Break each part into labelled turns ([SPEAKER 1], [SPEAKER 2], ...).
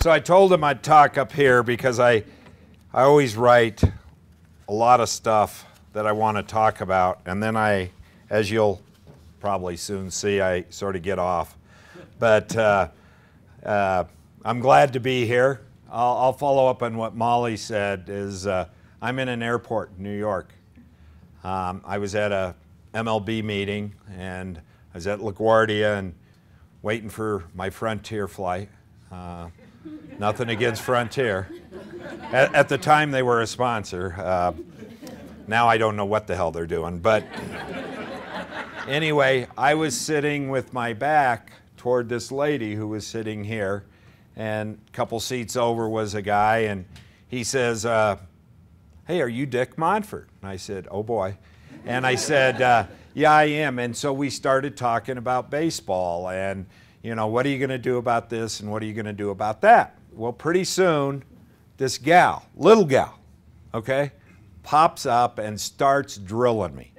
[SPEAKER 1] So I told him I'd talk up here because I always write a lot of stuff that I want to talk about, and then as you'll probably soon see, I sort of get off. But I'm glad to be here. I'll follow up on what Molly said. I'm in an airport in New York. I was at a MLB meeting, and I was at LaGuardia and waiting for my Frontier flight. Nothing against Frontier. At the time, they were a sponsor. Now I don't know what the hell they're doing. But anyway, I was sitting with my back toward this lady who was sitting here, and a couple seats over was a guy, and he says, hey, are you Dick Monfort? And I said, oh boy. And I said, yeah, I am. And so we started talking about baseball and, you know, what are you going to do about this and what are you going to do about that? Well, pretty soon, this gal, little gal, okay, pops up and starts drilling me.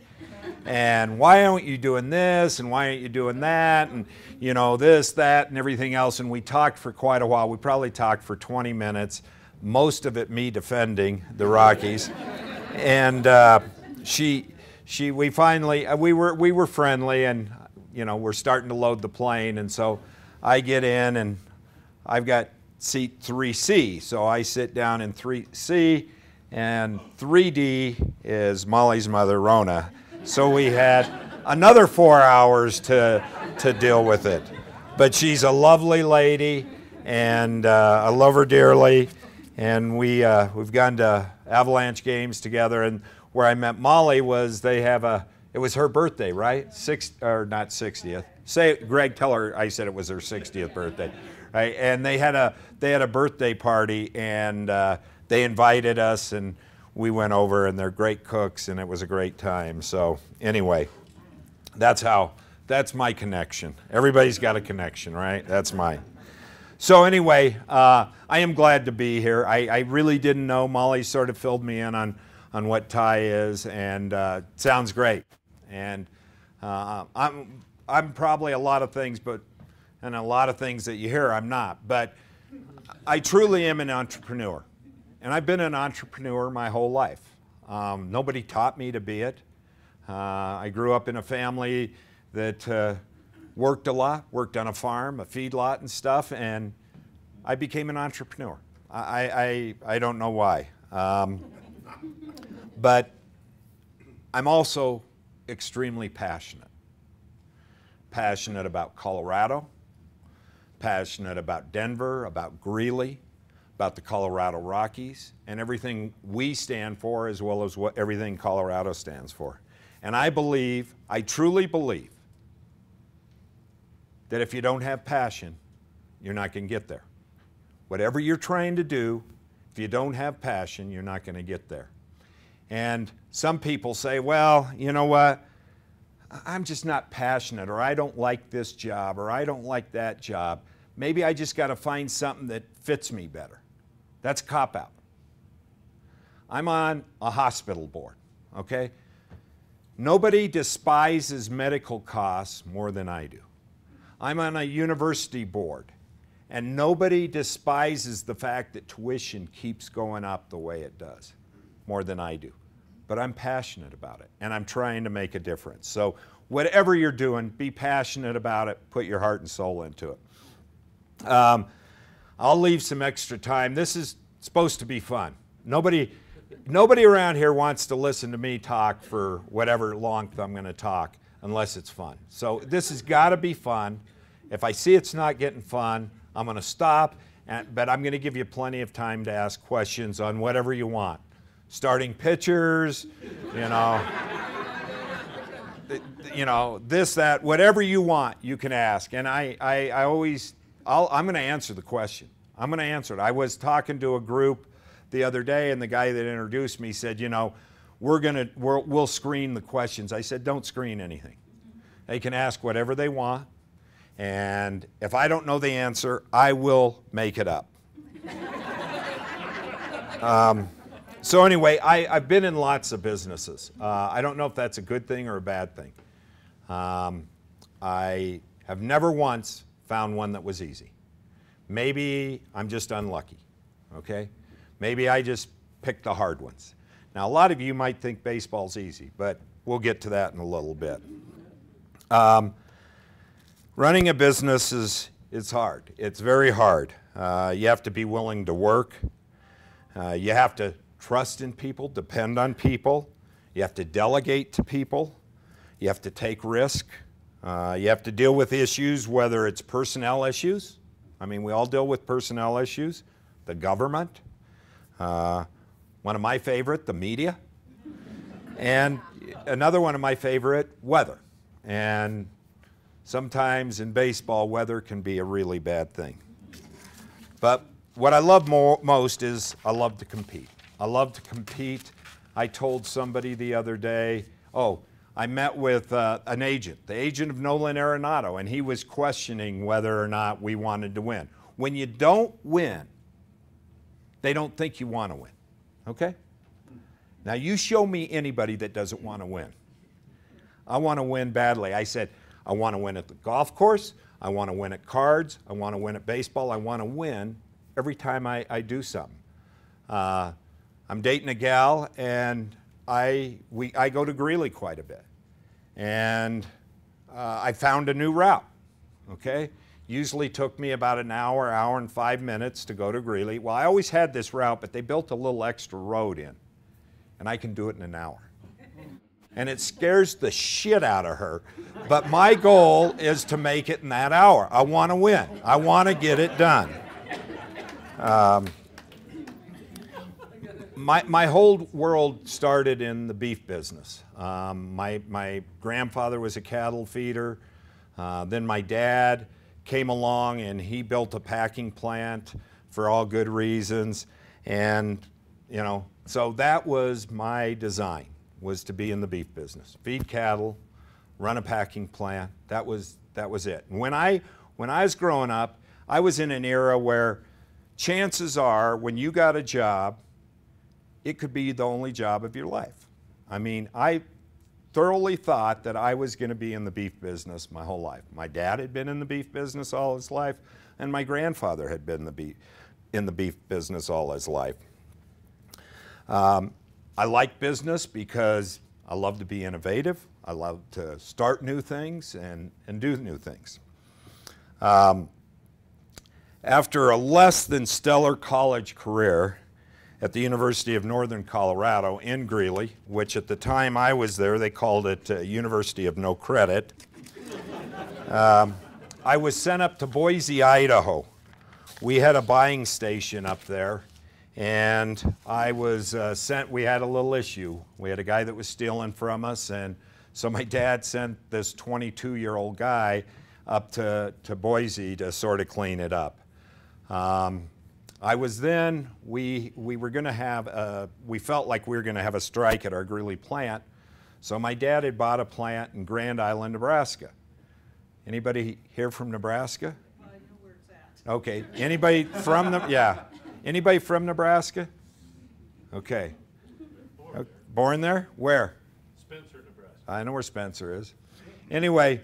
[SPEAKER 1] And why aren't you doing this and why aren't you doing that and, you know, this, that, and everything else. And we talked for quite a while. We probably talked for 20 minutes, most of it me defending the Rockies. And we finally, we were friendly, and, you know, we're starting to load the plane. And so I get in, and I've got seat 3C. So I sit down in 3C, and 3D is Molly's mother, Rona. So we had another 4 hours to deal with it. But she's a lovely lady, and I love her dearly. And we've gone to Avalanche games together. And where I met Molly was it was her birthday, right? Not 60th. Say, Greg, tell her I said it was her 60th birthday, right? And they had a birthday party, and they invited us, and we went over, and they're great cooks, and it was a great time. So anyway, that's my connection. Everybody's got a connection, right? That's mine. So anyway, I am glad to be here. I really didn't know. Molly sort of filled me in on what Thai is, and it sounds great. And I'm probably a lot of things, and a lot of things that you hear I'm not. But I truly am an entrepreneur. And I've been an entrepreneur my whole life. Nobody taught me to be it. I grew up in a family that worked a lot, worked on a farm, a feedlot and stuff, and I became an entrepreneur. I don't know why. But I'm also extremely passionate. Passionate about Colorado, passionate about Denver, about Greeley, about the Colorado Rockies, and everything we stand for as well as everything Colorado stands for. And I truly believe, that if you don't have passion, you're not going to get there. Whatever you're trying to do, if you don't have passion, you're not going to get there. And some people say, well, you know what? I'm just not passionate, or I don't like this job, or I don't like that job. Maybe I just got to find something that fits me better. That's a cop-out. I'm on a hospital board, okay? Nobody despises medical costs more than I do. I'm on a university board, and nobody despises the fact that tuition keeps going up the way it does more than I do. But I'm passionate about it, and I'm trying to make a difference. So whatever you're doing, be passionate about it, put your heart and soul into it. I'll leave some extra time. This is supposed to be fun. Nobody around here wants to listen to me talk for whatever length I'm going to talk unless it's fun. So this has got to be fun. If I see it's not getting fun, I'm going to stop, but I'm going to give you plenty of time to ask questions on whatever you want. Starting pitchers, this, that, whatever you want, you can ask. And I'm going to answer the question. I'm going to answer it. I was talking to a group the other day, and the guy that introduced me said, we'll screen the questions. I said, don't screen anything. They can ask whatever they want, and if I don't know the answer, I will make it up. So anyway, I've been in lots of businesses. I don't know if that's a good thing or a bad thing. I have never once found one that was easy. Maybe I'm just unlucky, okay? Maybe I just picked the hard ones. Now, a lot of you might think baseball's easy, but we'll get to that in a little bit. Running a business is hard. It's very hard. You have to be willing to work. You have to trust in people, depend on people. You have to delegate to people. You have to take risk. You have to deal with issues, whether it's personnel issues. I mean, we all deal with personnel issues. The government. One of my favorite, the media. And another one of my favorite, weather. And sometimes in baseball, weather can be a really bad thing. But what I love most is I love to compete. I love to compete. I told somebody the other day, I met with an agent, the agent of Nolan Arenado, and he was questioning whether or not we wanted to win. When you don't win, they don't think you want to win, okay? Now you show me anybody that doesn't want to win. I want to win badly. I said, I want to win at the golf course, I want to win at cards, I want to win at baseball, I want to win every time I do something. I'm dating a gal, and I go to Greeley quite a bit. And I found a new route, okay? Usually took me about an hour, hour and 5 minutes to go to Greeley. Well, I always had this route, but they built a little extra road in, and I can do it in an hour. And it scares the shit out of her. But my goal is to make it in that hour. I want to win. I want to get it done. My whole world started in the beef business. My grandfather was a cattle feeder. Then my dad came along and he built a packing plant for all good reasons. And, you know, so that was my design, was to be in the beef business. Feed cattle, run a packing plant. That was it. And when I was growing up, I was in an era where chances are when you got a job, it could be the only job of your life. I mean, I thoroughly thought that I was going to be in the beef business my whole life. My dad had been in the beef business all his life, and my grandfather had been in the beef business all his life. I like business because I love to be innovative. I love to start new things and do new things. After a less than stellar college career at the University of Northern Colorado in Greeley, which at the time I was there, they called it University of No Credit. I was sent up to Boise, Idaho. We had a buying station up there, and I was sent, we had a little issue. We had a guy that was stealing from us, and so my dad sent this 22-year-old guy up to Boise to sort of clean it up. I was then, we were going to have, we felt like we were going to have a strike at our Greeley plant, so my dad had bought a plant in Grand Island, Nebraska. Anybody here from Nebraska?
[SPEAKER 2] I know where it's at.
[SPEAKER 1] Okay, anybody from anybody from Nebraska? Okay. Born there? Where?
[SPEAKER 3] Spencer, Nebraska.
[SPEAKER 1] I know where Spencer is. Anyway,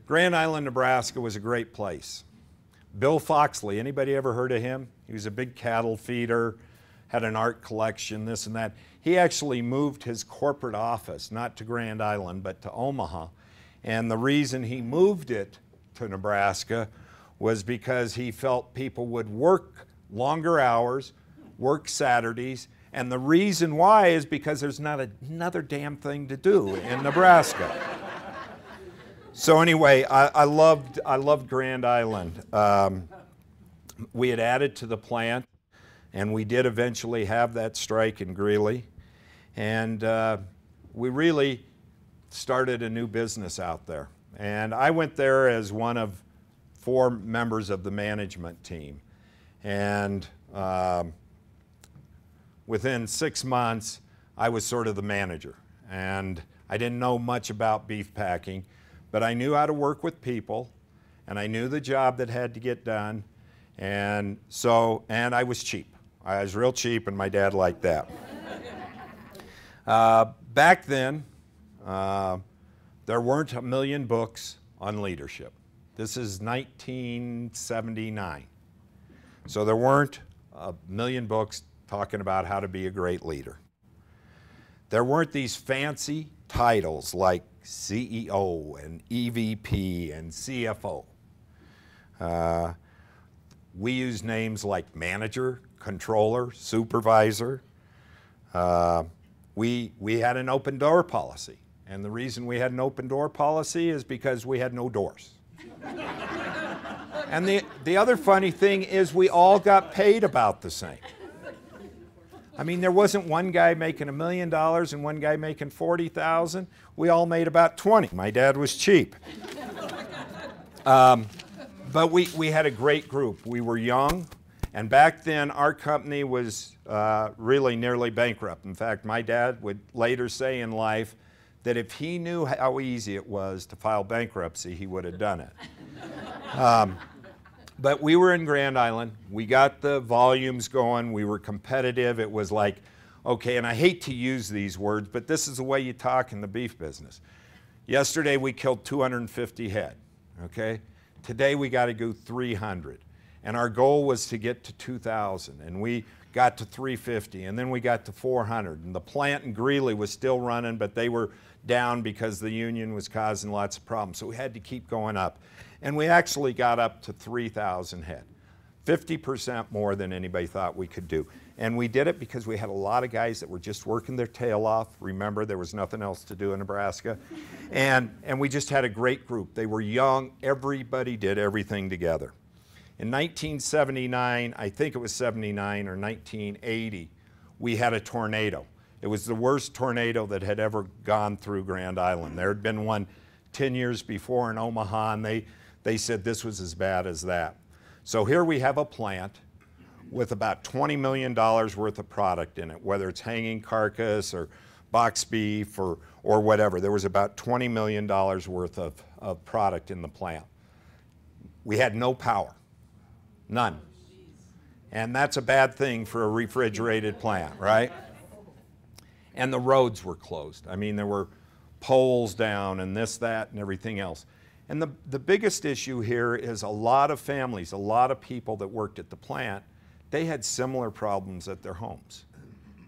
[SPEAKER 1] Grand Island, Nebraska was a great place. Bill Foxley, anybody ever heard of him? He was a big cattle feeder, had an art collection, this and that. He actually moved his corporate office, not to Grand Island, but to Omaha. And the reason he moved it to Nebraska was because he felt people would work longer hours, work Saturdays, and the reason why is because there's not another damn thing to do in Nebraska. So anyway, I loved Grand Island. We had added to the plant, and we did eventually have that strike in Greeley, and we really started a new business out there. And I went there as one of 4 members of the management team, and within 6 months, I was sort of the manager, and I didn't know much about beef packing. But I knew how to work with people, and I knew the job that had to get done, and I was cheap. I was real cheap, and my dad liked that. Back then, there weren't a million books on leadership. This is 1979. So there weren't a million books talking about how to be a great leader. There weren't these fancy titles like CEO and EVP and CFO. We use names like manager, controller, supervisor. We had an open door policy. And the reason we had an open door policy is because we had no doors. And the other funny thing is we all got paid about the same. I mean, there wasn't one guy making $1 million and one guy making 40,000. We all made about 20. My dad was cheap. But we had a great group. We were young, and back then our company was really nearly bankrupt. In fact, my dad would later say in life that if he knew how easy it was to file bankruptcy, he would have done it. But we were in Grand Island. We got the volumes going. We were competitive. It was like, okay, and I hate to use these words, but this is the way you talk in the beef business. Yesterday we killed 250 head, okay? Today we got to go 300. And our goal was to get to 2,000, and we got to 350, and then we got to 400. And the plant in Greeley was still running, but they were down because the union was causing lots of problems. So we had to keep going up. And we actually got up to 3,000 head, 50% more than anybody thought we could do. And we did it because we had a lot of guys that were just working their tail off. Remember, there was nothing else to do in Nebraska. And we just had a great group. They were young. Everybody did everything together. In 1979, I think it was 79 or 1980, we had a tornado. It was the worst tornado that had ever gone through Grand Island. There had been one 10 years before in Omaha, and they said this was as bad as that. So here we have a plant with about $20 million worth of product in it, whether it's hanging carcass or box beef or whatever. There was about $20 million worth of product in the plant. We had no power, none. And that's a bad thing for a refrigerated plant, right? And the roads were closed. I mean, there were poles down and this, that, and everything else. And the biggest issue here is a lot of families, a lot of people that worked at the plant, they had similar problems at their homes.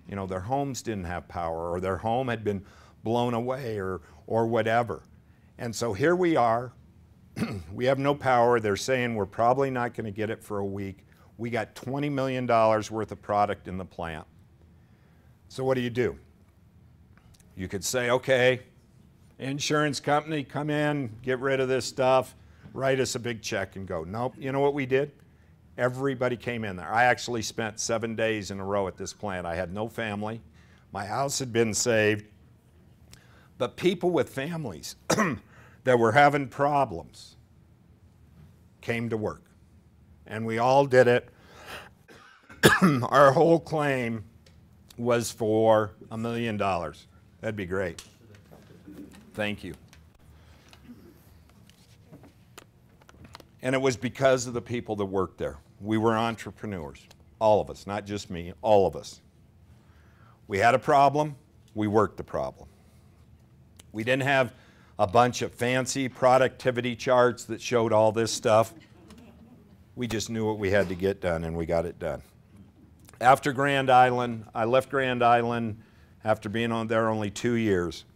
[SPEAKER 1] You know, their homes didn't have power, or their home had been blown away, or whatever. And so here we are. We have no power. They're saying we're probably not going to get it for a week. We got $20 million worth of product in the plant. So what do? You could say, okay, insurance company, come in, get rid of this stuff, write us a big check and go. Nope. You know what we did? Everybody came in there. I actually spent 7 days in a row at this plant. I had no family. My house had been saved. But people with families that were having problems came to work. And we all did it. Our whole claim was for $1 million. That'd be great. Thank you. And it was because of the people that worked there. We were entrepreneurs, all of us, not just me, all of us. We had a problem, we worked the problem. We didn't have a bunch of fancy productivity charts that showed all this stuff. We just knew what we had to get done, and we got it done. After Grand Island, I left Grand Island after being on there only 2 years.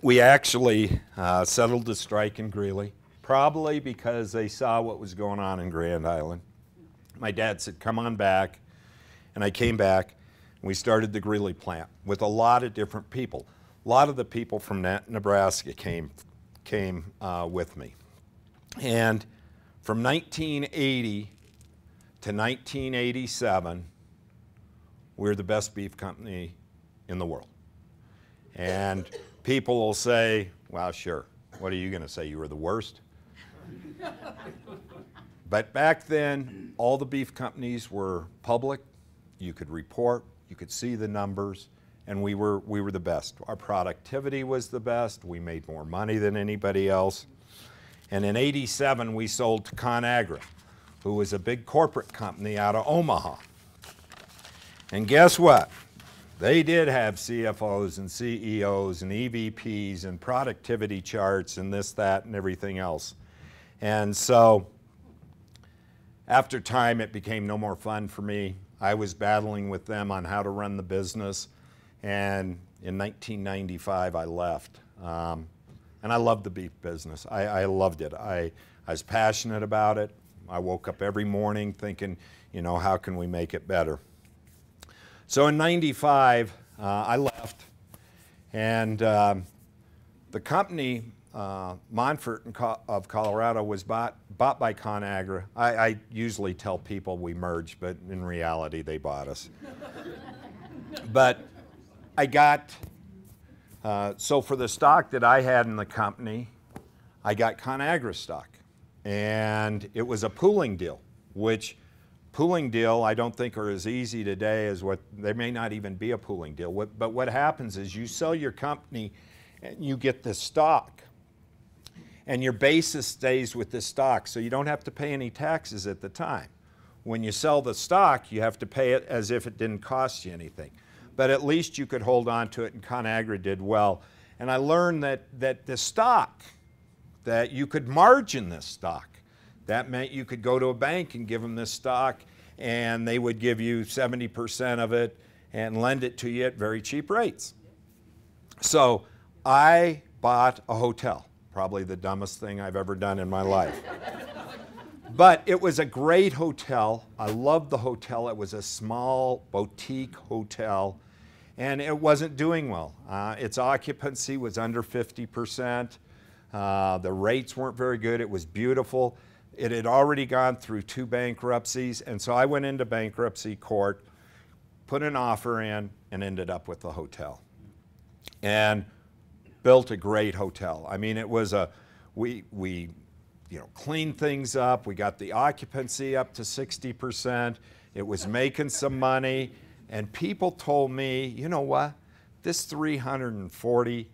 [SPEAKER 1] We actually settled the strike in Greeley, probably because they saw what was going on in Grand Island. My dad said, come on back, and I came back, and we started the Greeley plant with a lot of different people. A lot of the people from Nebraska came with me. And from 1980 to 1987, we were the best beef company in the world. And people will say, well, sure, what are you going to say? You were the worst? But back then, all the beef companies were public. You could report, you could see the numbers, and we were the best. Our productivity was the best. We made more money than anybody else. And in '87, we sold to ConAgra, who was a big corporate company out of Omaha. And guess what? They did have CFOs and CEOs and EVPs and productivity charts and this, that, and everything else. And so After time, it became no more fun for me. I was battling with them on how to run the business, and in 1995, I left. And I loved the beef business. I loved it. I was passionate about it. I woke up every morning thinking, you know, how can we make it better? So in 95, I left, and the company, Monfort of Colorado, was bought by ConAgra. I usually tell people we merged, but in reality, they bought us. But I got, so for the stock that I had in the company, I got ConAgra stock. And it was a pooling deal, which pooling deal I don't think are as easy today as what, there may not even be a pooling deal. But what happens is you sell your company and you get this stock. And your basis stays with this stock, so you don't have to pay any taxes at the time. When you sell the stock, you have to pay it as if it didn't cost you anything. But at least you could hold on to it, and ConAgra did well. And I learned that the stock, that you could margin this stock. That meant you could go to a bank and give them this stock, and they would give you 70% of it and lend it to you at very cheap rates. So I bought a hotel. Probably the dumbest thing I've ever done in my life. But it was a great hotel. I loved the hotel. It was a small boutique hotel, and it wasn't doing well. Its occupancy was under 50%. The rates weren't very good. It was beautiful. It had already gone through 2 bankruptcies, and so I went into bankruptcy court, put an offer in, and ended up with the hotel. And built a great hotel. I mean, it was a, we cleaned things up. We got the occupancy up to 60%. It was making some money. And people told me, you know what? This 340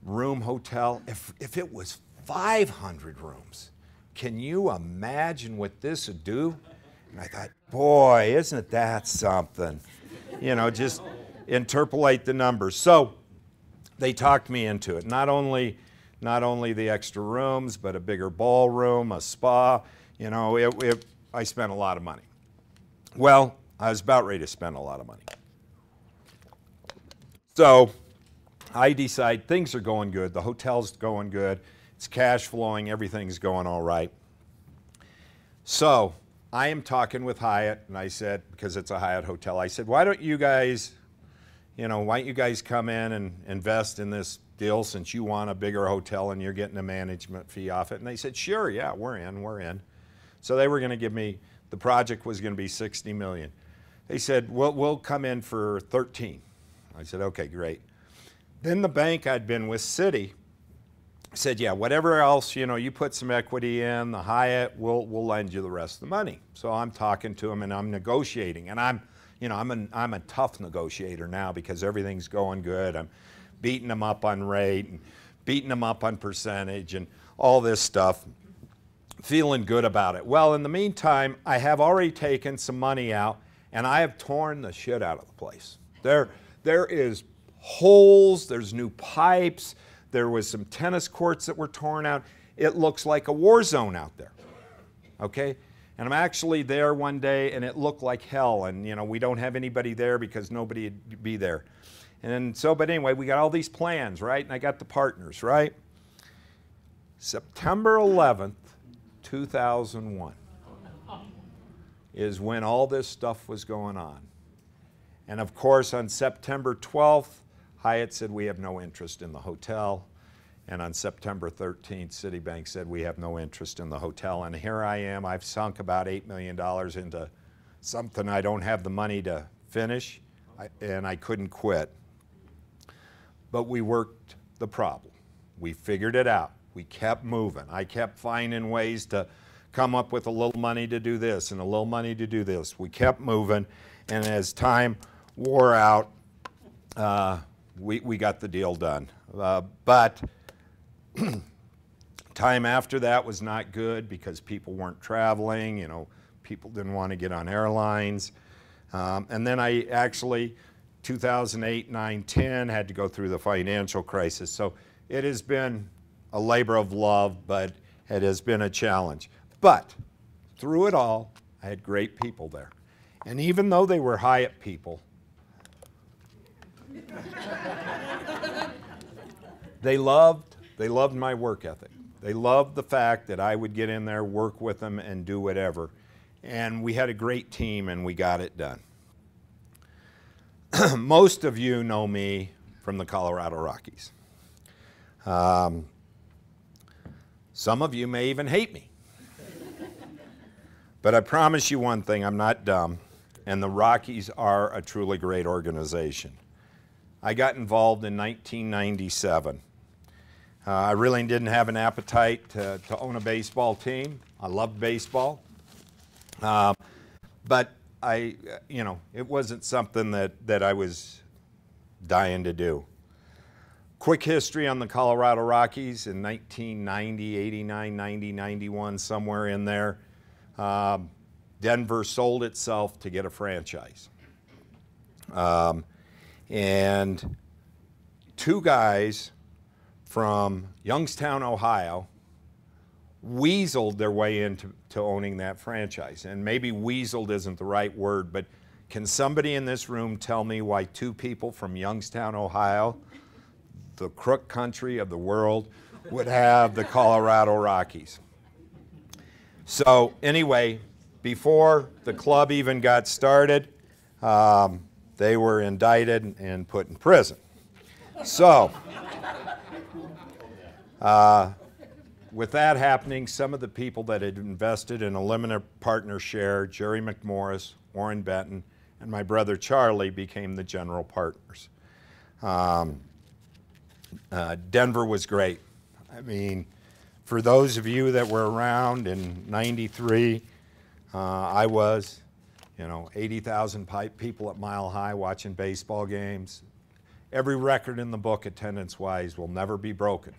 [SPEAKER 1] room hotel, if it was 500 rooms, can you imagine what this would do? And I thought, boy, isn't that something? You know, just interpolate the numbers. So they talked me into it. Not only the extra rooms, but a bigger ballroom, a spa. You know, I spent a lot of money. Well, I was about ready to spend a lot of money. So I decide things are going good. The hotel's going good. It's cash flowing. Everything's going all right. So I am talking with Hyatt, and I said, because it's a Hyatt hotel, I said, why don't you guys come in and invest in this deal since you want a bigger hotel and you're getting a management fee off it? And they said, sure, yeah, we're in. So they were going to give me, the project was going to be $60 million. They said, we'll come in for 13. I said, okay, great. Then the bank I'd been with, Citi, said, yeah, whatever else, you put some equity in, the Hyatt, we'll lend you the rest of the money. So I'm talking to them and I'm negotiating, and I'm a tough negotiator now because everything's going good. I'm beating them up on rate and beating them up on percentage and all this stuff, feeling good about it. Well, in the meantime, I have already taken some money out, and I have torn the shit out of the place. There is holes, there's new pipes, there was some tennis courts that were torn out. It looks like a war zone out there, okay? And I'm actually there one day, and it looked like hell, and we don't have anybody there because nobody would be there. And so, but anyway, we got all these plans, right? And I got the partners, right? September 11th, 2001 is when all this stuff was going on. And of course, on September 12th, Hyatt said, we have no interest in the hotel. And on September 13th, Citibank said, we have no interest in the hotel. And here I am, I've sunk about $8 million into something I don't have the money to finish, and I couldn't quit. But we worked the problem. We figured it out. We kept moving. I kept finding ways to come up with a little money to do this and a little money to do this. We kept moving, and as time wore out, we got the deal done. But time after that was not good because people weren't traveling, people didn't want to get on airlines. And then I actually, 2008, 9, 10, had to go through the financial crisis. So it has been a labor of love, but it has been a challenge. But through it all, I had great people there. And even though they were Hyatt people, they loved my work ethic. They loved the fact that I would get in there, work with them, and do whatever. And we had a great team, and we got it done. Most of you know me from the Colorado Rockies. Some of you may even hate me. But I promise you one thing, I'm not dumb, and the Rockies are a truly great organization. I got involved in 1997. I really didn't have an appetite to own a baseball team. I loved baseball. But it wasn't something that I was dying to do. Quick history on the Colorado Rockies in 1990, 89, 90, 91, somewhere in there. Denver sold itself to get a franchise. And two guys from Youngstown, Ohio, weaseled their way into owning that franchise. And maybe weaseled isn't the right word, but can somebody in this room tell me why two people from Youngstown, Ohio, the crook country of the world, would have the Colorado Rockies? So anyway, before the club even got started, they were indicted and put in prison. So, with that happening, some of the people that had invested in a limited partner share, Jerry McMorris, Warren Benton, and my brother Charlie, became the general partners. Denver was great. I mean, for those of you that were around in '93, I was, 80,000 people at Mile High watching baseball games. Every record in the book, attendance-wise, will never be broken,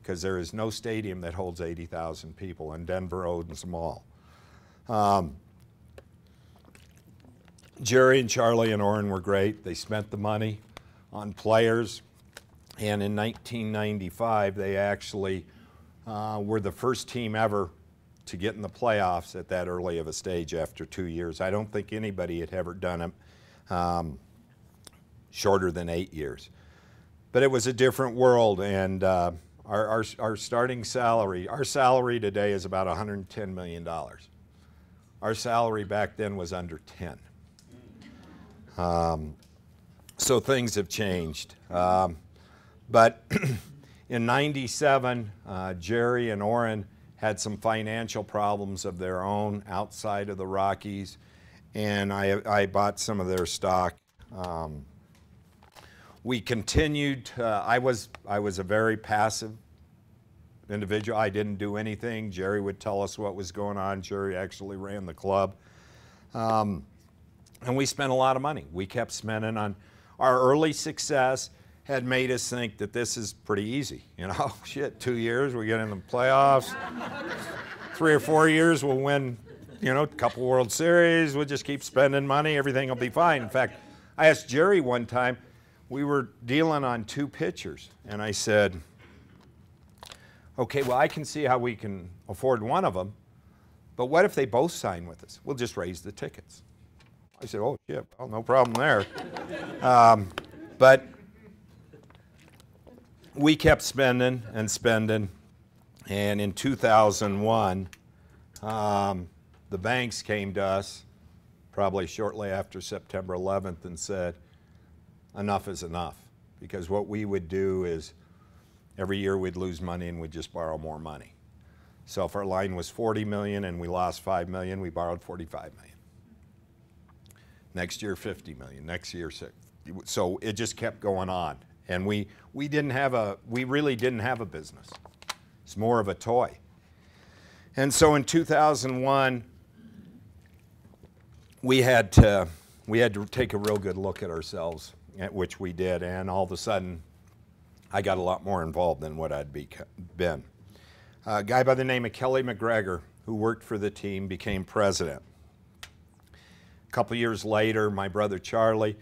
[SPEAKER 1] because there is no stadium that holds 80,000 people, and Denver owns them all. Jerry and Charlie and Orrin were great. They spent the money on players, and in 1995, they actually were the first team ever to get in the playoffs at that early of a stage after 2 years. I don't think anybody had ever done it shorter than 8 years. But it was a different world, and our starting salary, our salary today is about $110 million. Our salary back then was under 10. So things have changed. But in '97, Jerry and Orrin had some financial problems of their own outside of the Rockies, and I bought some of their stock. We continued. I was a very passive individual. I didn't do anything. Jerry would tell us what was going on. Jerry actually ran the club. And we spent a lot of money. We kept spending on our early success. Had made us think that this is pretty easy. Shit, 2 years, we get in the playoffs. 3 or 4 years, we'll win, a couple World Series. We'll just keep spending money. Everything will be fine. In fact, I asked Jerry one time, we were dealing on 2 pitchers, and I said, okay, well, I can see how we can afford one of them, but what if they both sign with us? We'll just raise the tickets. I said, oh, shit, well, no problem there. But we kept spending and spending, and in 2001, the banks came to us probably shortly after September 11th and said, enough is enough, because what we would do is every year we'd lose money and we'd just borrow more money. So if our line was $40 million and we lost $5 million, we borrowed $45 million. Next year, $50 million. Next year, $6. So it just kept going on. And we really didn't have a business. It's more of a toy. And so in 2001, we had to take a real good look at ourselves, at which we did. And all of a sudden, I got a lot more involved than what I'd been. A guy by the name of Kelly McGregor, who worked for the team, became president. A couple years later, my brother Charlie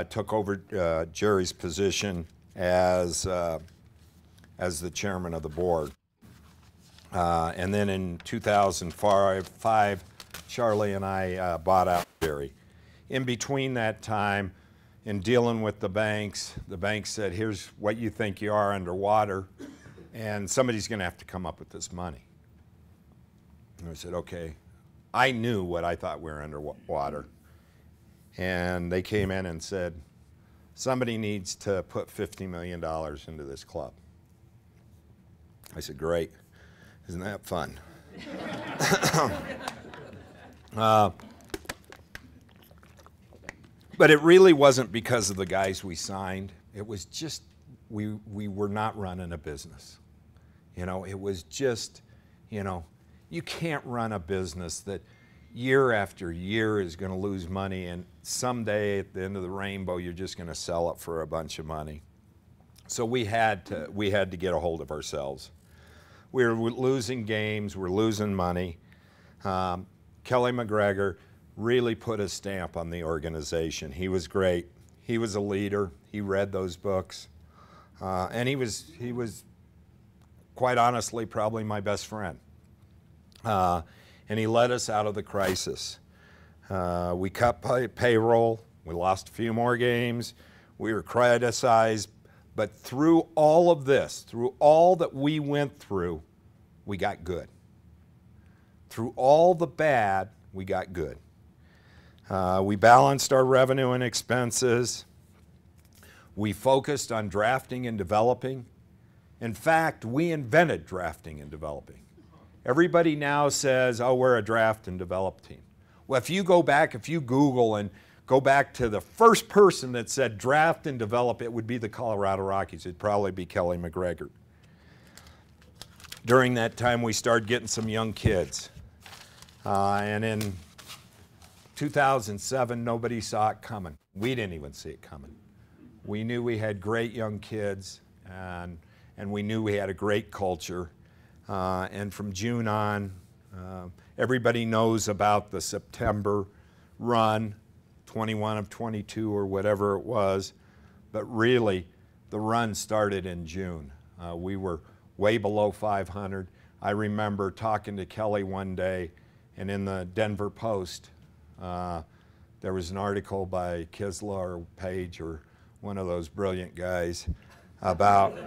[SPEAKER 1] took over Jerry's position as the chairman of the board. And then in 2005, Charlie and I bought out Jerry. In between that time, in dealing with the banks said, here's what you think you are underwater, and somebody's going to have to come up with this money. And I said, okay. I knew what I thought we were underwater. And they came in and said, somebody needs to put $50 million into this club. I said, great. Isn't that fun? But it really wasn't because of the guys we signed. It was just, we were not running a business. You know, it was just, you know, you can't run a business that year after year is going to lose money, and someday at the end of the rainbow you're just going to sell it for a bunch of money. So we had to get a hold of ourselves. We were losing games, we're losing money. Kelly McGregor really put a stamp on the organization. He was great. He was a leader. He read those books, and he was quite honestly probably my best friend. And he led us out of the crisis. We cut payroll. We lost a few more games. We were criticized. But through all of this, through all that we went through, we got good. Through all the bad, we got good. We balanced our revenue and expenses. We focused on drafting and developing. In fact, we invented drafting and developing. Everybody now says, oh, we're a draft and develop team. Well, if you go back, if you Google and go back to the first person that said draft and develop, it would be the Colorado Rockies. It'd probably be Kelly McGregor. During that time, we started getting some young kids. And in 2007, nobody saw it coming. We didn't even see it coming. We knew we had great young kids, and we knew we had a great culture. And from June on, everybody knows about the September run, 21 of 22 or whatever it was, but really the run started in June. We were way below 500. I remember talking to Kelly one day, and in the Denver Post, there was an article by Kisla or Page or one of those brilliant guys about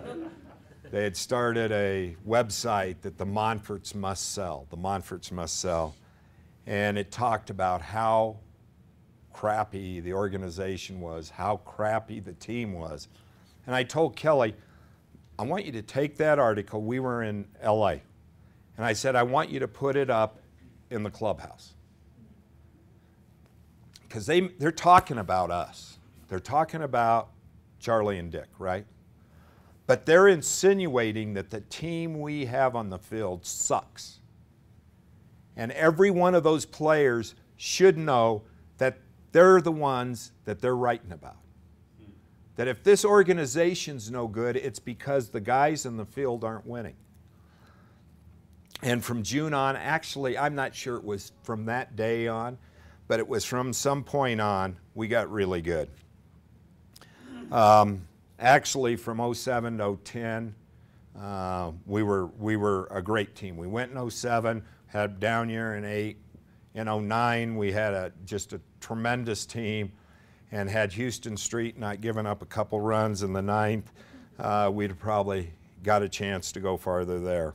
[SPEAKER 1] they had started a website that the Monforts must sell. The Monforts must sell. And it talked about how crappy the organization was, how crappy the team was. And I told Kelly, I want you to take that article. We were in LA. And I said, I want you to put it up in the clubhouse. Because they're talking about us. They're talking about Charlie and Dick, right? But they're insinuating that the team we have on the field sucks. And every one of those players should know that they're the ones that they're writing about. That if this organization's no good, it's because the guys in the field aren't winning. And from June on, actually, I'm not sure it was from that day on, but it was from some point on, we got really good. Actually, from 07 to 10, we were a great team. We went in 07, had a down year in 8. In 09, we had just a tremendous team, and had Houston Street not given up a couple runs in the 9th, we'd have probably got a chance to go farther there.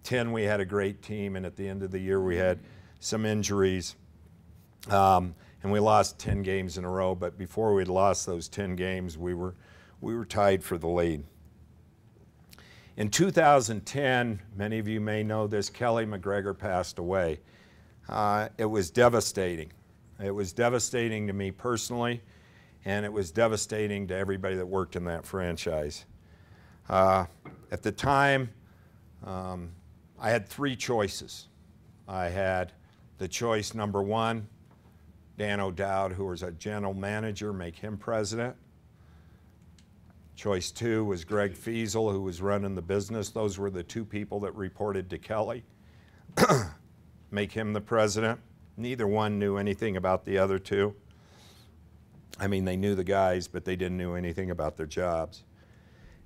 [SPEAKER 1] 10, we had a great team, and at the end of the year, we had some injuries, and we lost 10 games in a row. But before we'd lost those 10 games, we were tied for the lead. In 2010, many of you may know this, Kelly McGregor passed away. It was devastating. It was devastating to me personally, and it was devastating to everybody that worked in that franchise. At the time, I had 3 choices. I had the choice number 1, Dan O'Dowd, who was a general manager, make him president. Choice 2 was Greg Fiesel, who was running the business. Those were the 2 people that reported to Kelly. Make him the president. Neither one knew anything about the other 2. I mean, they knew the guys, but they didn't know anything about their jobs.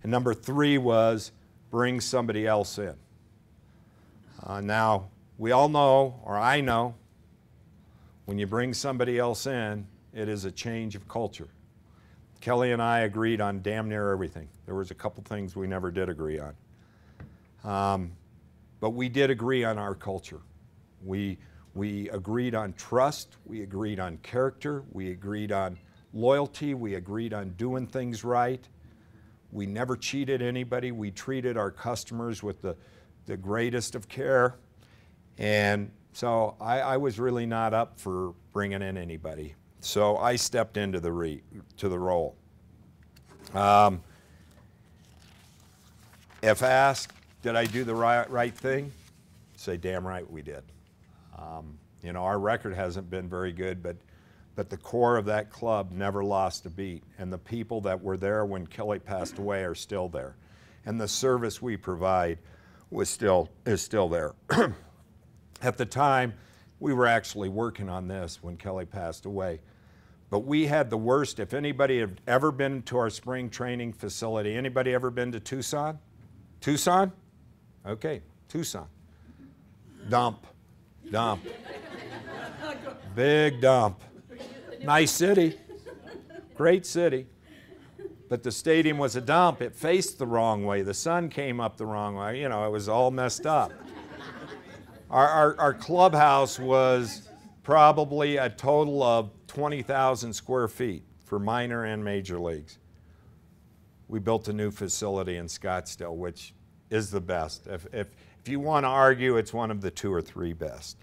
[SPEAKER 1] And number 3 was bring somebody else in. Now, we all know, or I know, when you bring somebody else in, it is a change of culture. Kelly and I agreed on damn near everything. There was a couple things we never did agree on. But we did agree on our culture. We agreed on trust, we agreed on character, we agreed on loyalty, we agreed on doing things right. We never cheated anybody. We treated our customers with the greatest of care. And so I was really not up for bringing in anybody. So I stepped into the role. If asked, did I do the right thing? Say, damn right we did. You know, our record hasn't been very good, but the core of that club never lost a beat. And the people that were there when Kelly passed away are still there. And the service we provide is still there. At the time, we were actually working on this when Kelly passed away. But we had the worst. If anybody had ever been to our spring training facility, anybody ever been to Tucson? Tucson? Okay, Tucson. Dump. Big dump. Nice city. Great city. But the stadium was a dump. It faced the wrong way. The sun came up the wrong way. You know, it was all messed up. Our clubhouse was probably a total of 20,000 square feet for minor and major leagues. We built a new facility in Scottsdale, which is the best. If you want to argue, it's one of the 2 or 3 best.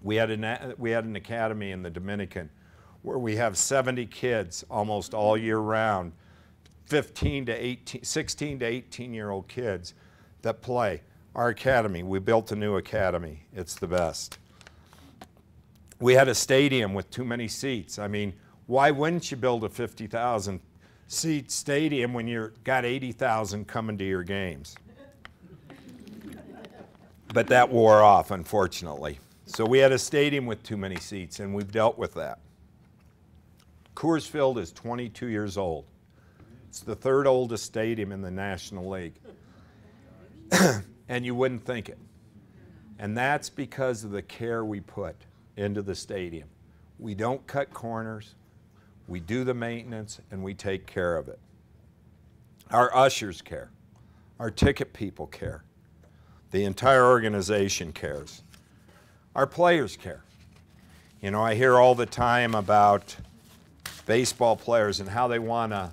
[SPEAKER 1] We had an academy in the Dominican where we have 70 kids almost all year round, 16 to 18-year-old kids that play. Our academy, we built a new academy. It's the best. We had a stadium with too many seats. I mean, why wouldn't you build a 50,000 seat stadium when you've got 80,000 coming to your games? But that wore off, unfortunately. So we had a stadium with too many seats, and we've dealt with that. Coors Field is 22 years old. It's the 3rd oldest stadium in the National League. And you wouldn't think it. And that's because of the care we put into the stadium. We don't cut corners, we do the maintenance, and we take care of it. Our ushers care. Our ticket people care. The entire organization cares. Our players care. You know, I hear all the time about baseball players and how they want to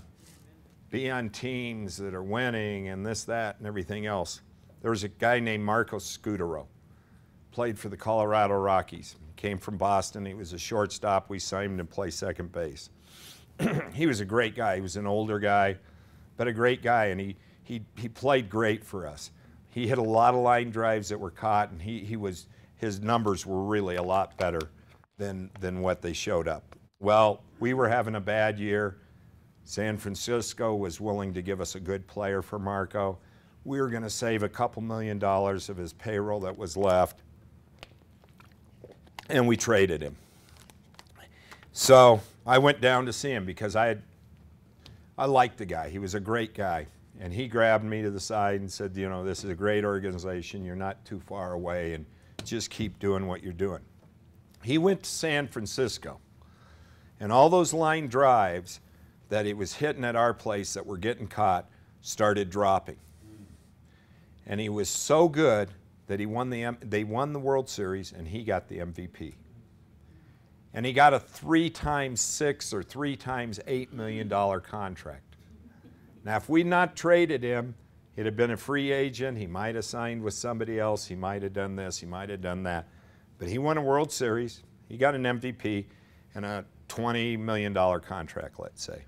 [SPEAKER 1] be on teams that are winning and this, that, and everything else. There was a guy named Marcos Scudero, played for the Colorado Rockies. Came from Boston. He was a shortstop. We signed him to play second base. He was a great guy. He was an older guy, but a great guy, and he played great for us. He hit a lot of line drives that were caught, and his numbers were really a lot better than what they showed up. Well, we were having a bad year. San Francisco was willing to give us a good player for Marco. We were going to save a couple $1 million of his payroll that was left, and we traded him. So I went down to see him because I liked the guy. He was a great guy. And he grabbed me to the side and said, you know, this is a great organization. You're not too far away, and just keep doing what you're doing. He went to San Francisco, and all those line drives that he was hitting at our place that were getting caught started dropping. And he was so good that they won the World Series, and he got the MVP. And he got a 3 times $6 or 3 times $8 million contract. Now, if we'd not traded him, he'd have been a free agent. He might have signed with somebody else. He might have done this. He might have done that. But he won a World Series. He got an MVP and a $20 million contract, let's say.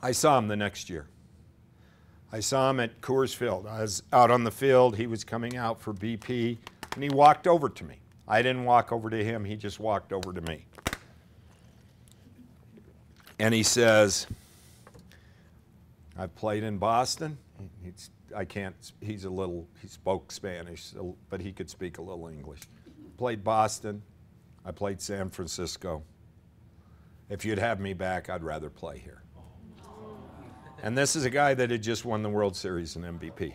[SPEAKER 1] I saw him the next year. I saw him at Coors Field. I was out on the field. He was coming out for BP, and he walked over to me. I didn't walk over to him. He just walked over to me. And he says, I've played in Boston. He spoke Spanish, but he could speak a little English. Played Boston. I played San Francisco. If you'd have me back, I'd rather play here. And this is a guy that had just won the World Series and MVP.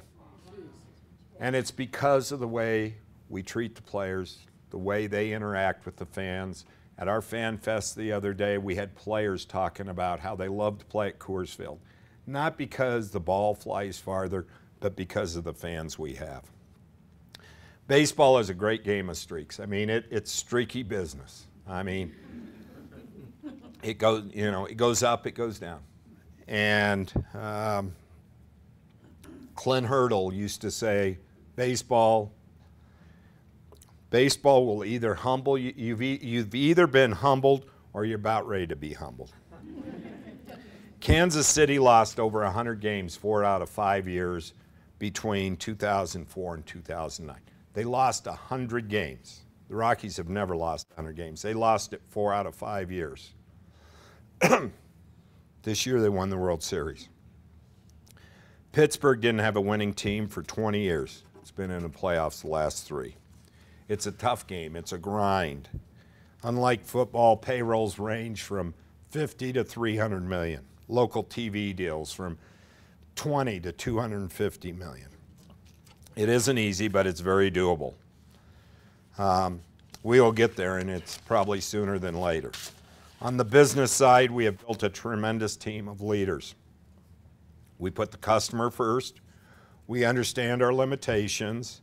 [SPEAKER 1] And it's because of the way we treat the players, the way they interact with the fans. At our Fan Fest the other day, we had players talking about how they love to play at Coors Field. Not because the ball flies farther, but because of the fans we have. Baseball is a great game of streaks. I mean, it's streaky business. I mean, it goes, you know, it goes up, it goes down. And Clint Hurdle used to say, baseball will either humble you, you've either been humbled or you're about ready to be humbled. Kansas City lost over 100 games 4 out of 5 years between 2004 and 2009. They lost 100 games. The Rockies have never lost 100 games. They lost it 4 out of 5 years. This year they won the World Series. Pittsburgh didn't have a winning team for 20 years. It's been in the playoffs the last 3. It's a tough game. It's a grind. Unlike football, payrolls range from 50 to 300 million. Local TV deals from 20 to 250 million. It isn't easy, but it's very doable. We will get there, and it's probably sooner than later. On the business side, we have built a tremendous team of leaders. We put the customer first. We understand our limitations,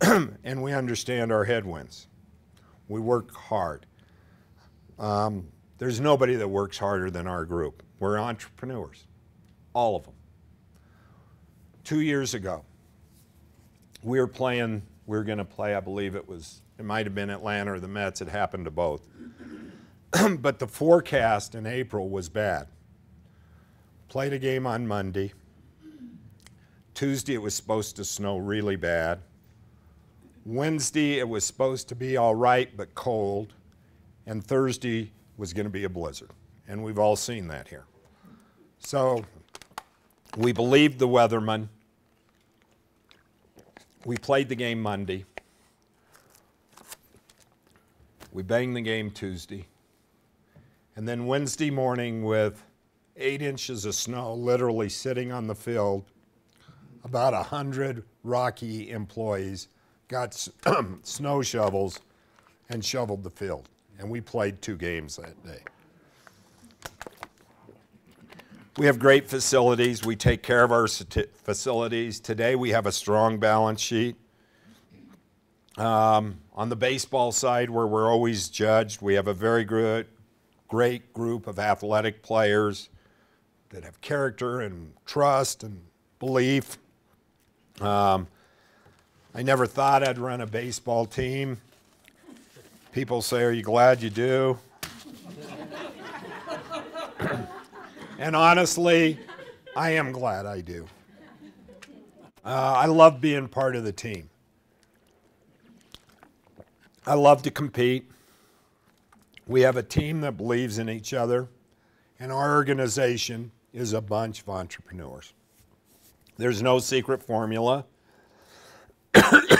[SPEAKER 1] and we understand our headwinds. We work hard. There's nobody that works harder than our group. We're entrepreneurs, all of them. 2 years ago, we were going to play, I believe it might have been Atlanta or the Mets. It happened to both. But the forecast in April was bad. Played a game on Monday. Tuesday it was supposed to snow really bad. Wednesday it was supposed to be all right but cold. And Thursday was going to be a blizzard. And we've all seen that here. So we believed the weatherman. We played the game Monday. We banged the game Tuesday. And then Wednesday morning, with 8 inches of snow literally sitting on the field, about 100 Rocky employees got snow shovels and shoveled the field. And we played 2 games that day. We have great facilities. We take care of our facilities. Today we have a strong balance sheet. On the baseball side, where we're always judged, we have a very great group of athletic players that have character and trust and belief. I never thought I'd run a baseball team. People say, "Are you glad you do?" And honestly, I am glad I do. I love being part of the team. I love to compete. We have a team that believes in each other, and our organization is a bunch of entrepreneurs. There's no secret formula,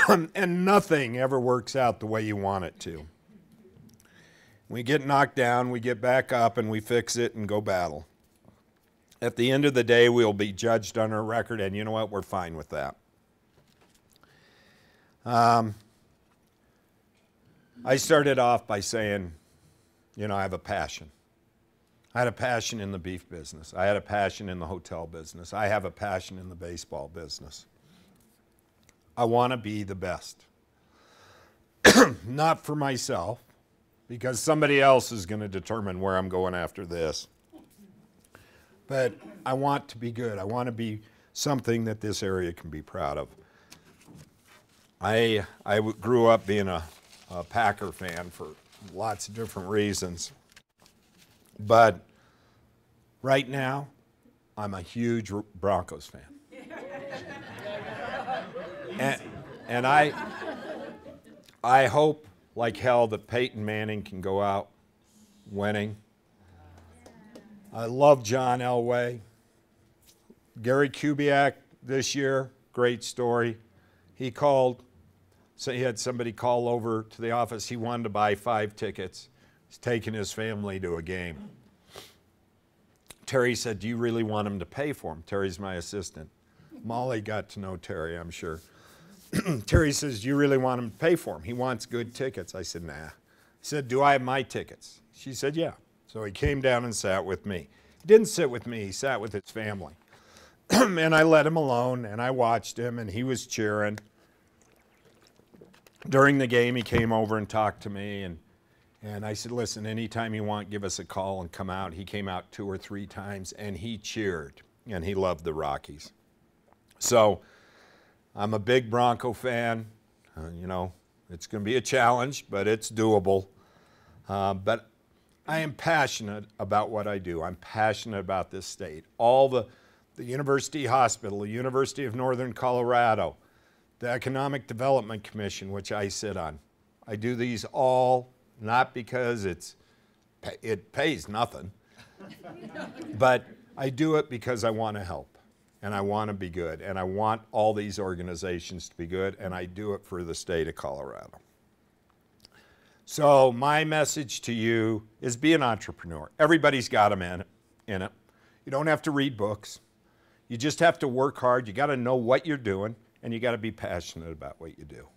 [SPEAKER 1] and nothing ever works out the way you want it to. We get knocked down, we get back up, and we fix it and go battle. At the end of the day, we'll be judged on our record, and you know what? We're fine with that. I started off by saying, you know, I have a passion. I had a passion in the beef business. I had a passion in the hotel business. I have a passion in the baseball business. I want to be the best. Not for myself, because somebody else is going to determine where I'm going after this. But I want to be good. I want to be something that this area can be proud of. I grew up being a Packer fan for lots of different reasons. But right now, I'm a huge Broncos fan. And I hope like hell that Peyton Manning can go out winning. I love John Elway. Gary Kubiak this year, great story. He called, so he had somebody call over to the office. He wanted to buy 5 tickets. He's taking his family to a game. Terry said, "Do you really want him to pay for them?" Terry's my assistant. Molly got to know Terry, I'm sure. Terry says, "Do you really want him to pay for them? He wants good tickets." I said, "Nah." He said, "Do I have my tickets?" She said, "Yeah." So he came down and sat with me. He didn't sit with me, he sat with his family. And I let him alone, and I watched him, and he was cheering. During the game, he came over and talked to me, and I said, "Listen, anytime you want, give us a call and come out." He came out 2 or 3 times, and he cheered, and he loved the Rockies. So I'm a big Bronco fan. You know, it's going to be a challenge, but it's doable. But I am passionate about what I do. I'm passionate about this state. All the University Hospital, the University of Northern Colorado, the Economic Development Commission, which I sit on. I do these all not because it pays nothing, but I do it because I want to help. And I want to be good, and I want all these organizations to be good, and I do it for the state of Colorado. So my message to you is be an entrepreneur. Everybody's got them in it. You don't have to read books. You just have to work hard. You got to know what you're doing, and you got to be passionate about what you do.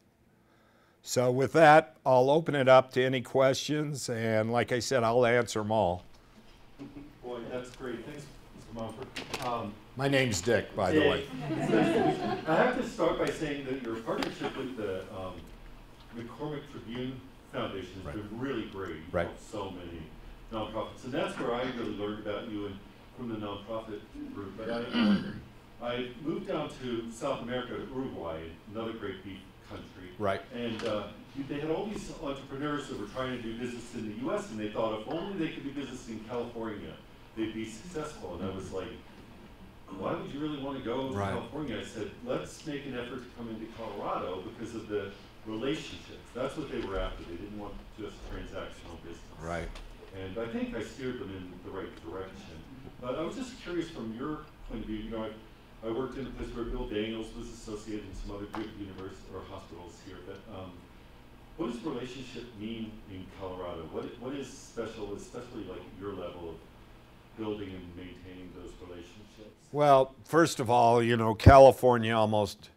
[SPEAKER 1] So with that, I'll open it up to any questions, and like I said, I'll answer them all.
[SPEAKER 2] Boy, that's great. Thanks, Mr. Monfort.
[SPEAKER 1] My name's Dick, by the way.
[SPEAKER 2] I have to start by saying that your partnership with the McCormick Tribune Foundation has been really great. You've helped so many nonprofits, and that's where I really learned about you and from the nonprofit group. But I moved down to South America, Uruguay, another great beef country.
[SPEAKER 1] Right.
[SPEAKER 2] And they had all these entrepreneurs that were trying to do business in the U.S., and they thought if only they could do business in California, they'd be successful. And I was like, why would you really want to go to California? I said, let's make an effort to come into Colorado because of the relationships. That's what they were after. They didn't want just transactional business.
[SPEAKER 1] Right.
[SPEAKER 2] And I think I steered them in the right direction. But I was just curious from your point of view, you know, I worked in a place where Bill Daniels was associated and some other good universities or hospitals here. But what does relationship mean in Colorado? What is special, especially like at your level of building and maintaining those relationships?
[SPEAKER 1] Well, first of all, you know, California almost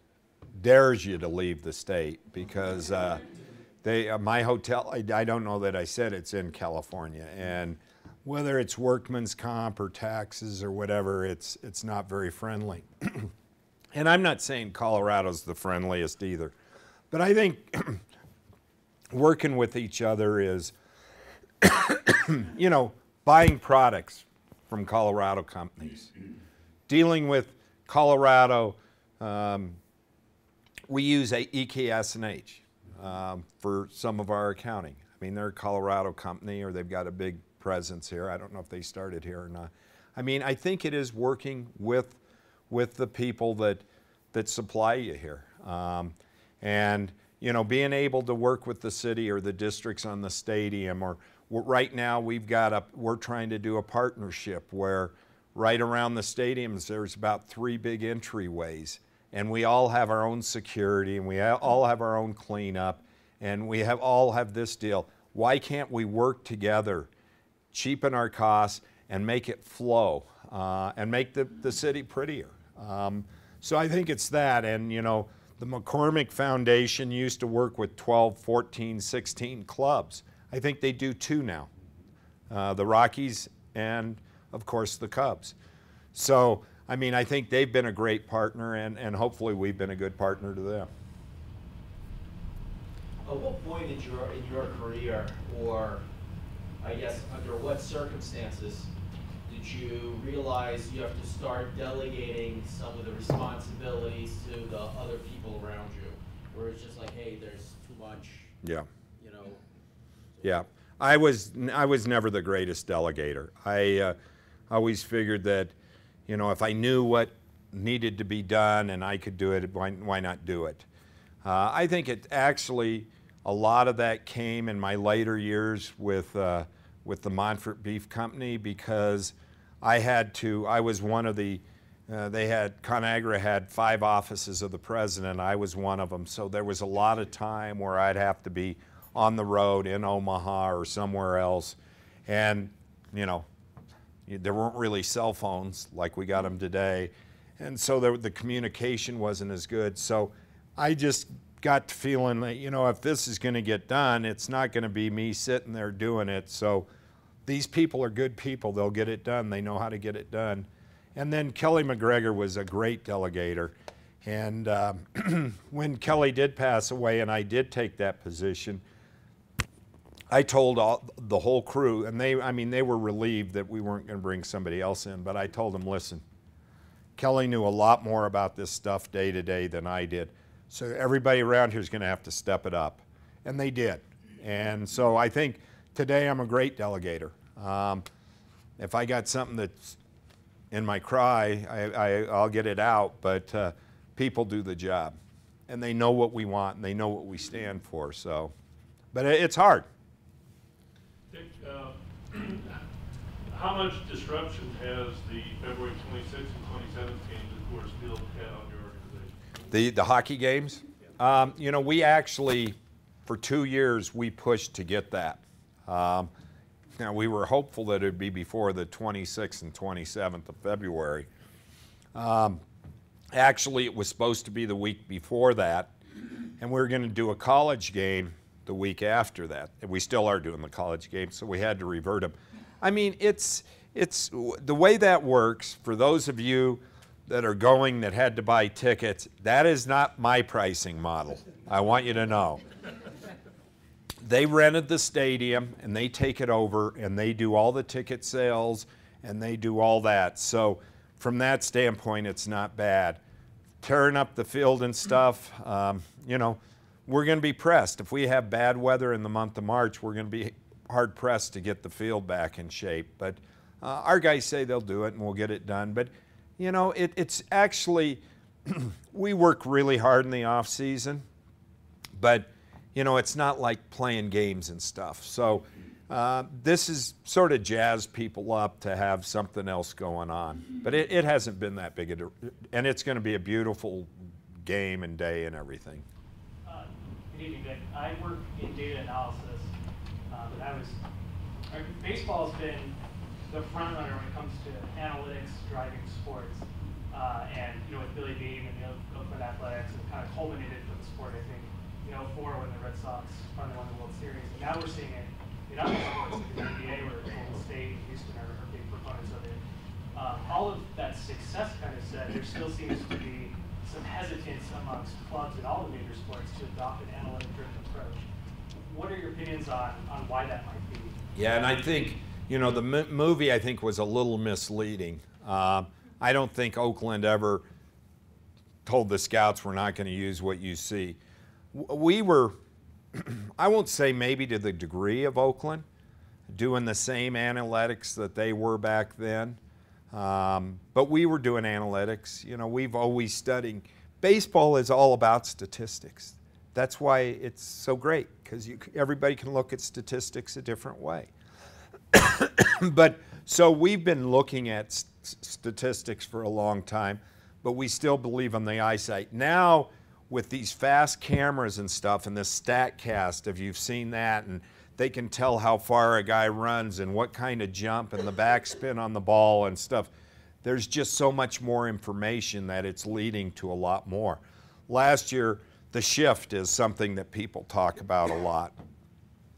[SPEAKER 1] dares you to leave the state because my hotel, I don't know that I said it's in California, and whether it's workman's comp or taxes or whatever, it's not very friendly. And I'm not saying Colorado's the friendliest either, but I think working with each other is, you know, buying products from Colorado companies. Dealing with Colorado, we use EKS&H for some of our accounting. I mean, they're a Colorado company or they've got a big presence here. I don't know if they started here or not. I mean, I think it is working with the people that supply you here. And, you know, being able to work with the city or the districts on the stadium, or right now we're trying to do a partnership where right around the stadiums there's about 3 big entryways, and we all have our own security, and we all have our own cleanup, and we all have this deal. Why can't we work together, cheapen our costs, and make it flow, and make the city prettier? So I think it's that, and you know, the McCormick Foundation used to work with 12, 14, 16 clubs. I think they do 2 now, the Rockies and, of course, the Cubs. So, I mean, I think they've been a great partner, and hopefully we've been a good partner to them.
[SPEAKER 3] At what point in your career, or I guess under what circumstances, did you realize you have to start delegating some of the responsibilities to the other people around you? Where it's just like, hey, there's too much,
[SPEAKER 1] yeah,
[SPEAKER 3] you know?
[SPEAKER 1] Yeah, I was never the greatest delegator. I always figured that, you know, if I knew what needed to be done and I could do it, why not do it? I think it actually, a lot of that came in my later years with the Monfort Beef Company, because I was one of the, ConAgra had 5 offices of the president. I was one of them. So there was a lot of time where I'd have to be on the road in Omaha or somewhere else. And, you know, there weren't really cell phones like we got them today. And so the communication wasn't as good. So I just got the feeling that, you know, if this is going to get done, it's not going to be me sitting there doing it. So these people are good people. They'll get it done. They know how to get it done. And then Kelly McGregor was a great delegator. And when Kelly did pass away and I did take that position, I told the whole crew, and they were relieved that we weren't going to bring somebody else in, but I told them, listen, Kelly knew a lot more about this stuff day to day than I did. So everybody around here is going to have to step it up. And they did. And so I think today I'm a great delegator. If I got something that's in my cry, I'll get it out, but people do the job. And they know what we want, and they know what we stand for. So, but it's hard.
[SPEAKER 4] Dick, how much disruption has the February 26th and 27th games at Coors Field had on your organization?
[SPEAKER 1] The hockey games? You know, we actually, for 2 years, we pushed to get that. Now, we were hopeful that it would be before the 26th and 27th of February. Actually, it was supposed to be the week before that, and we were going to do a college game the week after that. And we still are doing the college game, so we had to revert them. I mean, it's the way that works, for those of you that are going that had to buy tickets, that is not my pricing model. I want you to know. They rented the stadium and they take it over and they do all the ticket sales and they do all that. So from that standpoint, it's not bad. Tearing up the field and stuff, you know, we're going to be pressed. If we have bad weather in the month of March, we're going to be hard pressed to get the field back in shape. But our guys say they'll do it and we'll get it done. But, you know, it's actually, we work really hard in the off season, but you know, it's not like playing games and stuff. So this is sort of jazz people up to have something else going on. But it hasn't been that big and it's going to be a beautiful game and day and everything.
[SPEAKER 5] Good evening, Dick. I work in data analysis, baseball has been the front runner when it comes to analytics driving sports. And you know, with Billy Beane and the Oakland Athletics, it kind of culminated for the sport, I think, in 2004 when the Red Sox finally won the World Series. And now we're seeing it in other sports, like the NBA, where Golden State and Houston are big proponents of it. All of that success kind of said, there still seems to be some hesitance amongst clubs in all the major sports to adopt an analytic-driven approach. What are your opinions on why that might be?
[SPEAKER 1] Yeah, and I think, you know, the movie I think was a little misleading. I don't think Oakland ever told the scouts we're not going to use what you see. We were, I won't say maybe to the degree of Oakland, doing the same analytics that they were back then. But we were doing analytics. You know, we've always studied. Baseball is all about statistics. That's why it's so great, because everybody can look at statistics a different way. But so we've been looking at statistics for a long time, but we still believe in the eyesight. Now, with these fast cameras and stuff and this StatCast, if you've seen that, and they can tell how far a guy runs and what kind of jump and the backspin on the ball and stuff. There's just so much more information that it's leading to a lot more. Last year, the shift is something that people talk about a lot.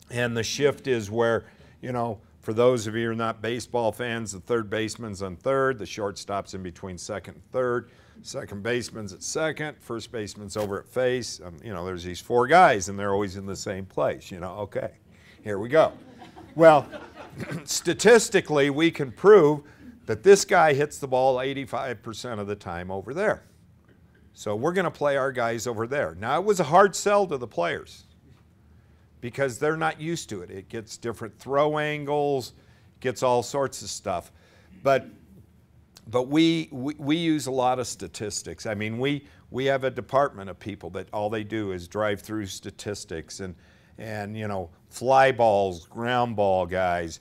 [SPEAKER 1] And the shift is where, you know, for those of you who are not baseball fans, the third baseman's on third, the shortstop's in between second and third, second baseman's at second, first baseman's over at face. You know, there's these four guys and they're always in the same place, you know, okay. Here we go. Well, statistically, we can prove that this guy hits the ball 85% of the time over there. So we're going to play our guys over there. Now, it was a hard sell to the players because they're not used to it. It gets different throw angles, gets all sorts of stuff. But we use a lot of statistics. I mean, we have a department of people that all they do is drive through statistics and you know, fly balls, ground ball guys,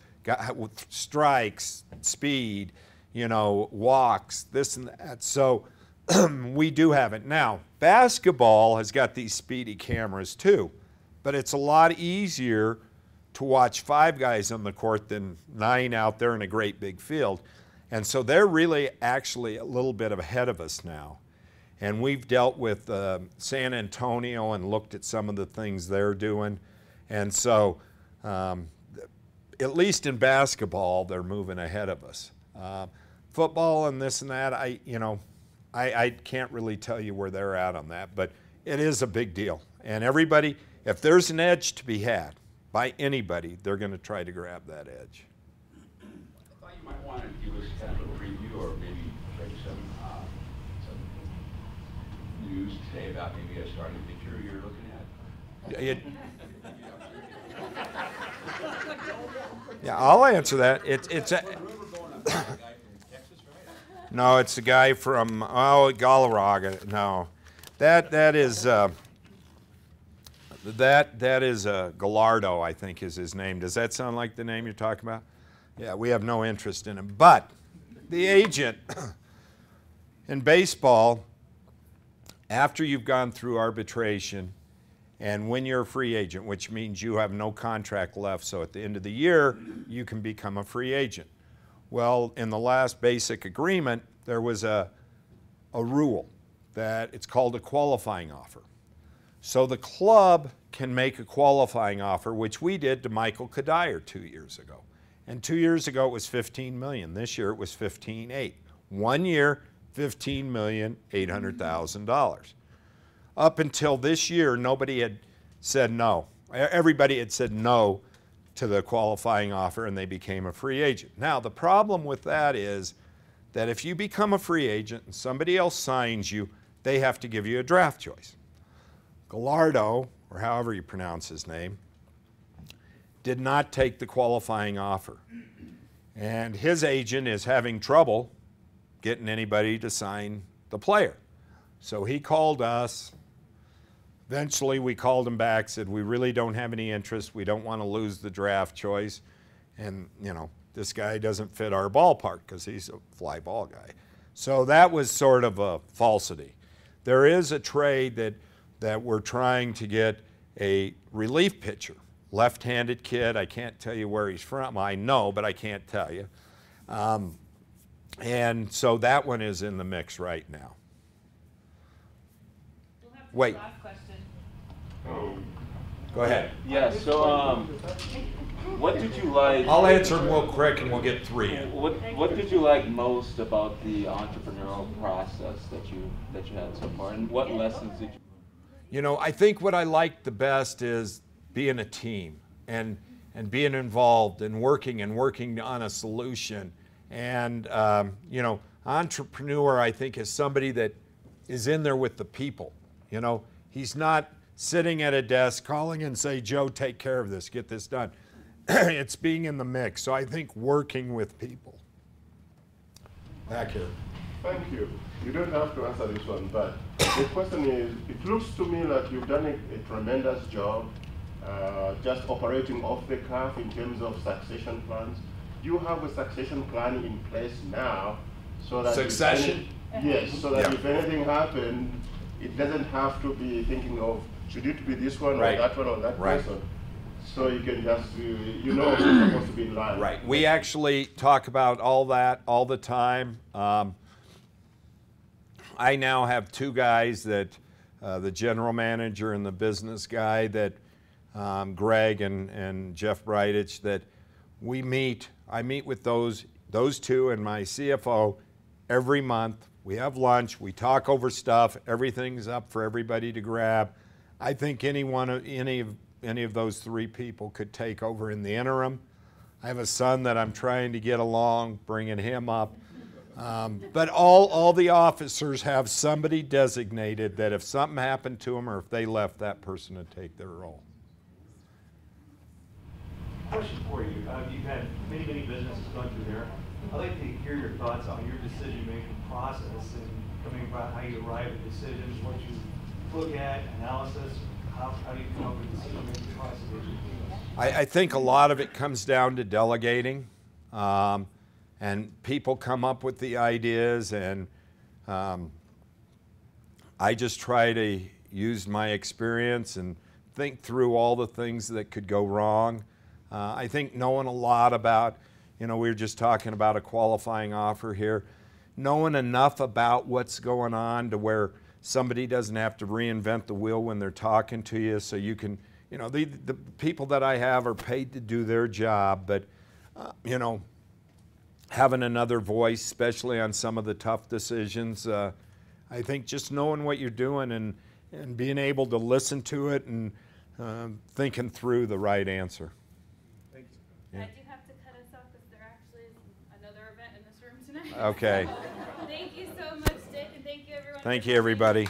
[SPEAKER 1] strikes, speed, you know, walks, this and that. So we do have it. Now, basketball has got these speedy cameras too, but it's a lot easier to watch 5 guys on the court than 9 out there in a great big field. And so they're really actually a little bit ahead of us now. And we've dealt with San Antonio and looked at some of the things they're doing. And so, at least in basketball, they're moving ahead of us. Football and this and that, I can't really tell you where they're at on that, but it is a big deal. And everybody, if there's an edge to be had by anybody, they're going to try to grab that edge.
[SPEAKER 6] I thought you might want to give us kind of a preview or maybe show you some news today about maybe a starting pitcher you're looking at.
[SPEAKER 1] Yeah, I'll answer that. No, it's a guy from Galarraga. No, that is Gallardo, I think is his name. Does that sound like the name you're talking about? Yeah, we have no interest in him. But the agent in baseball, after you've gone through arbitration, and when you're a free agent, which means you have no contract left, so at the end of the year, you can become a free agent. Well, in the last basic agreement, there was a rule that it's called a qualifying offer. So the club can make a qualifying offer, which we did to Michael Kadire 2 years ago. And 2 years ago, it was $15 million. This year, it was $15.8 million. 1 year, $15,800,000. Up until this year, nobody had said no. Everybody had said no to the qualifying offer, and they became a free agent. Now, the problem with that is that if you become a free agent and somebody else signs you, they have to give you a draft choice. Gallardo, or however you pronounce his name, did not take the qualifying offer. And his agent is having trouble getting anybody to sign the player. So he called us. Eventually, we called him back, said, we really don't have any interest. We don't want to lose the draft choice. And, this guy doesn't fit our ballpark because he's a fly ball guy. So that was sort of a falsity. There is a trade that we're trying to get a relief pitcher, left-handed kid. I can't tell you where he's from. I know, but I can't tell you. And so that one is in the mix right now. Wait.
[SPEAKER 7] Last question.
[SPEAKER 1] Go ahead.
[SPEAKER 8] Yeah, so what did you like?
[SPEAKER 1] I'll answer them real quick and we'll get three in.
[SPEAKER 8] What did you like most about the entrepreneurial process that you had so far, and what lessons did you?
[SPEAKER 1] I think what I like the best is being a team and being involved and working on a solution. And entrepreneur, I think, is somebody that is in there with the people. He's not sitting at a desk calling and say, Joe, take care of this, get this done. It's being in the mix. So I think working with people. Back here.
[SPEAKER 9] Thank you. You don't have to answer this one, but the question is, it looks to me like you've done a tremendous job just operating off the cuff in terms of succession plans. Do you have a succession plan in place now so that
[SPEAKER 1] succession?
[SPEAKER 9] Yes, so that if anything happened, it doesn't have to be thinking of should it be this one or that one or that person. So you can just, who's supposed to be in line.
[SPEAKER 1] Right. We actually talk about all that all the time. I now have two guys that, the general manager and the business guy that, Greg and Jeff Breitich, that we meet. I meet with those two and my CFO every month. We have lunch. We talk over stuff. Everything's up for everybody to grab. I think any of those three people could take over in the interim. I have a son that I'm trying to get along, bringing him up. But all the officers have somebody designated that if something happened to them or if they left, that person would take their role.
[SPEAKER 10] Question for you. You've had many businesses going through there. I'd like to hear your thoughts on your decision-making process and coming about how you arrive at decisions, what you look at, analysis, how do you come up with decision-making process?
[SPEAKER 1] I think a lot of it comes down to delegating, and people come up with the ideas, and I just try to use my experience and think through all the things that could go wrong. I think knowing a lot about, we were just talking about a qualifying offer here, knowing enough about what's going on to where somebody doesn't have to reinvent the wheel when they're talking to you, so you can, you know, the people that I have are paid to do their job, but, you know, having another voice, especially on some of the tough decisions, I think just knowing what you're doing and being able to listen to it and thinking through the right answer.
[SPEAKER 7] Thank you.
[SPEAKER 1] Yeah.
[SPEAKER 7] I do have to cut us off because there actually is another event in this room tonight.
[SPEAKER 1] Okay.
[SPEAKER 7] Thank you so much, Dick, and thank you everyone.
[SPEAKER 1] Thank you, everybody.